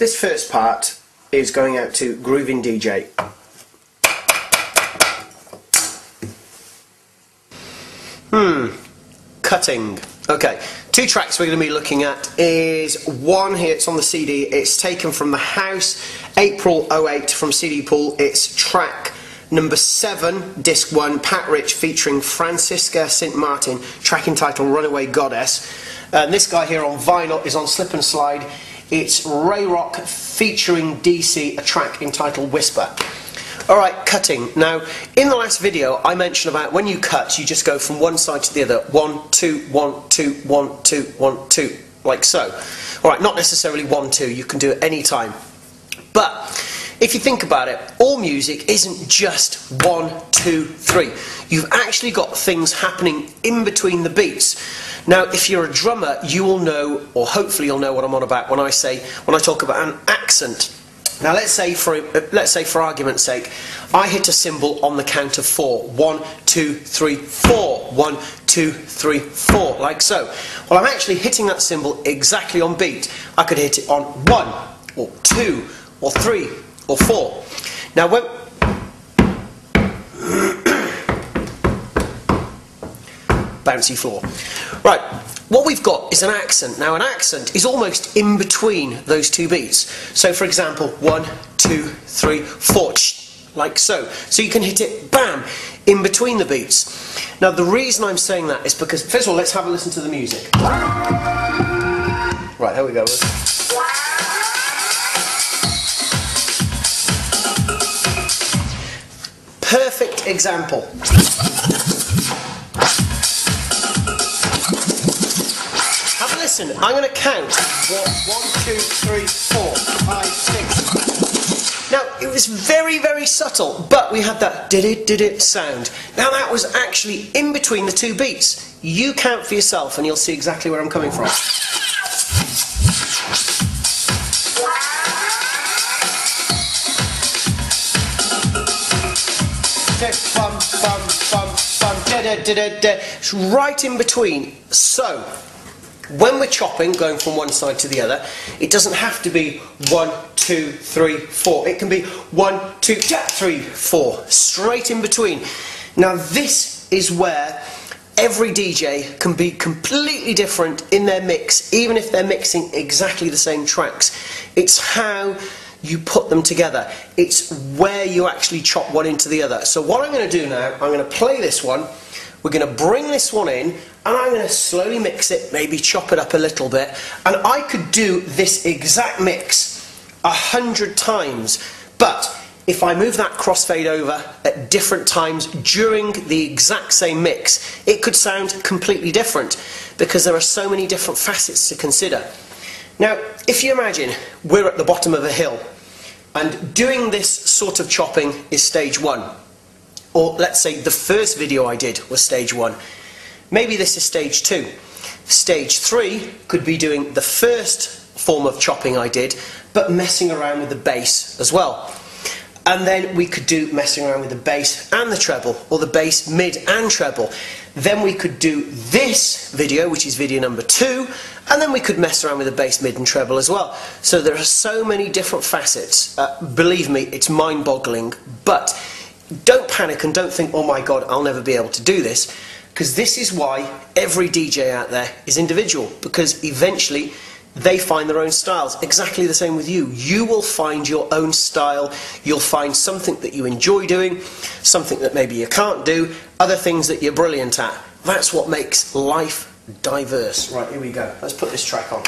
this first part is going out to Grooving DJ. Cutting. Okay, two tracks we're going to be looking at is one here, it's on the CD, it's taken from The House, April 08 from CD Pool. It's track number 7, disc 1, Pat Rich featuring Francisca St. Martin, track entitled Runaway Goddess. And this guy here on vinyl is on Slip and Slide. It's Ray Rock featuring DC, a track entitled Whisper. Alright, cutting. Now, in the last video I mentioned about when you cut, you just go from one side to the other. 1, 2, 1, 2, 1, 2, 1, 2, like so. Alright, not necessarily 1, 2, you can do it any time. But if you think about it, all music isn't just 1, 2, 3. You've actually got things happening in between the beats. Now, if you're a drummer, you will know, or hopefully you'll know what I'm on about when I talk about an accent. Now, let's say for argument's sake, I hit a cymbal on the count of 4. 1, 2, 3, 4. 1, 2, 3, 4, like so. Well, I'm actually hitting that cymbal exactly on beat. I could hit it on 1, or 2, or 3, or 4. Now, when bouncy floor. Right, what we've got is an accent. Now, an accent is almost in between those two beats. So, for example, 1, 2, 3, 4, like so. So you can hit it, bam, in between the beats. Now, the reason I'm saying that is because, first of all, let's have a listen to the music. Right, here we go. Perfect example. Have a listen. I'm going to count. 1, 2, 3, 4, 5, 6. Now, it was very, very subtle, but we had that did it sound. Now, that was actually in between the two beats. You count for yourself and you'll see exactly where I'm coming from. Bum, bum, bum, bum, da, da, da, da, da. It's right in between. So, when we're chopping, going from one side to the other, it doesn't have to be 1, 2, 3, 4. It can be 1, 2, 3, 4. Straight in between. Now, this is where every DJ can be completely different in their mix, even if they're mixing exactly the same tracks. It's how you put them together. It's where you actually chop one into the other. So what I'm going to do now, I'm going to play this one, we're going to bring this one in, and I'm going to slowly mix it, maybe chop it up a little bit, and I could do this exact mix 100 times, but if I move that crossfade over at different times during the exact same mix, it could sound completely different, because there are so many different facets to consider. Now, if you imagine we're at the bottom of a hill, and doing this sort of chopping is stage 1. Or let's say the first video I did was stage 1. Maybe this is stage 2. Stage 3 could be doing the first form of chopping I did, but messing around with the bass as well. And then we could do messing around with the bass and the treble, or the bass, mid and treble. Then we could do this video, which is video number 2, and then we could mess around with the bass, mid and treble as well. So there are so many different facets. Believe me, it's mind-boggling, but don't panic and don't think, oh my god, I'll never be able to do this, because this is why every DJ out there is individual, because eventually they find their own styles. Exactly the same with you. You will find your own style. You'll find something that you enjoy doing, something that maybe you can't do, other things that you're brilliant at. That's what makes life diverse. Right, here we go. Let's put this track on.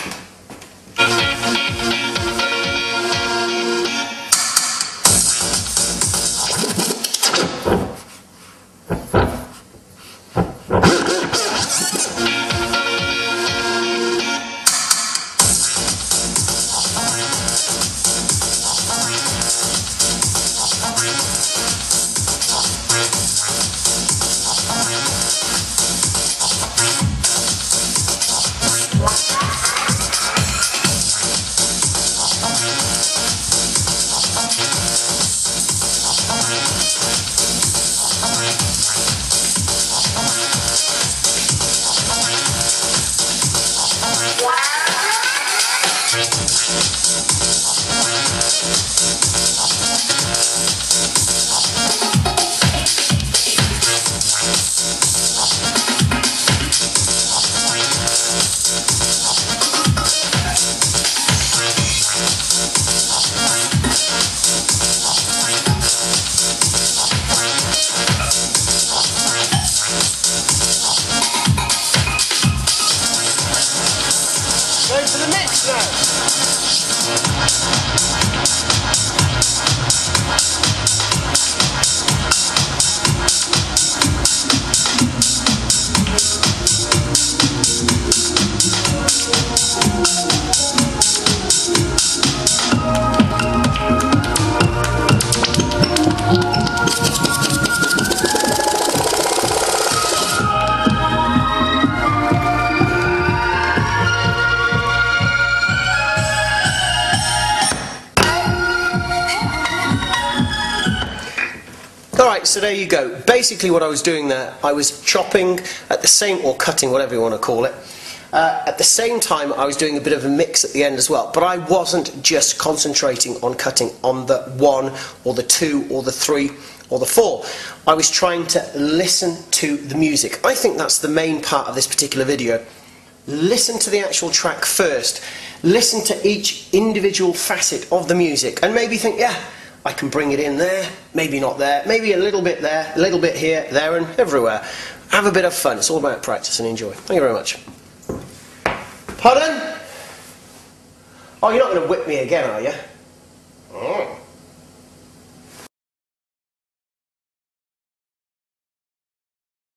Practice Alright, so there you go. Basically what I was doing there, I was chopping at the same, or cutting, whatever you want to call it. At the same time I was doing a bit of a mix at the end as well, but I wasn't just concentrating on cutting on the 1 or the 2 or the 3 or the 4. I was trying to listen to the music. I think that's the main part of this particular video. Listen to the actual track first. Listen to each individual facet of the music and maybe think, yeah, I can bring it in there, maybe not there, maybe a little bit there, a little bit here, there and everywhere. Have a bit of fun. It's all about practice and enjoy. Thank you very much. Pardon? Oh, you're not going to whip me again, are you?